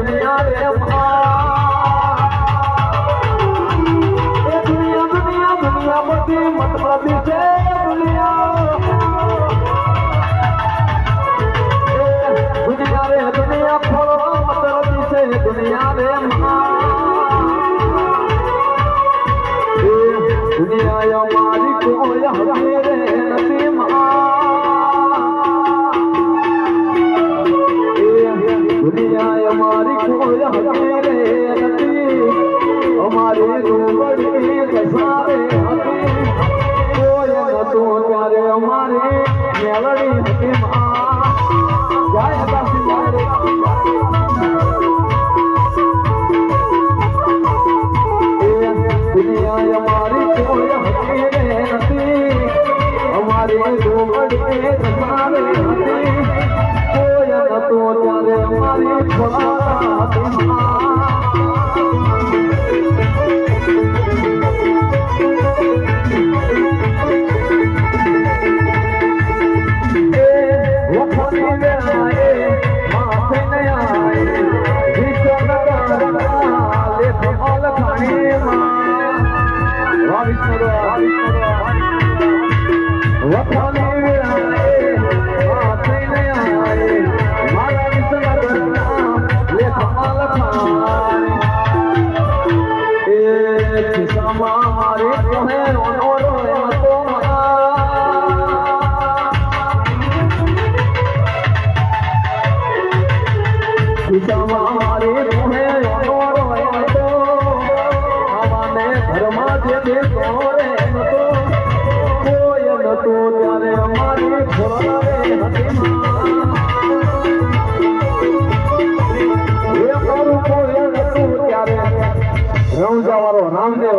દુનિયા રે દુનિયા બધી મતલબી છે દુનિયા રે દુનિયા ફળો મતલબી છે દુનિયા રે દુનિયા અમારી કોઈ હવે રે નથી દુનિયા અમારી કોઈ હવે રે નથી અમારી ડુંગળી કસારે હતી કોઈ નતું ત્યારે અમારી મેલડી હતી જાય દાસી મારે દુનિયા અમારી કોઈ હતી રે નથી અમારી ડુંગળી કસારે હતી કોઈ નતું ત્યારે અમારી ખોલા હતી રામદેવ રામદેવ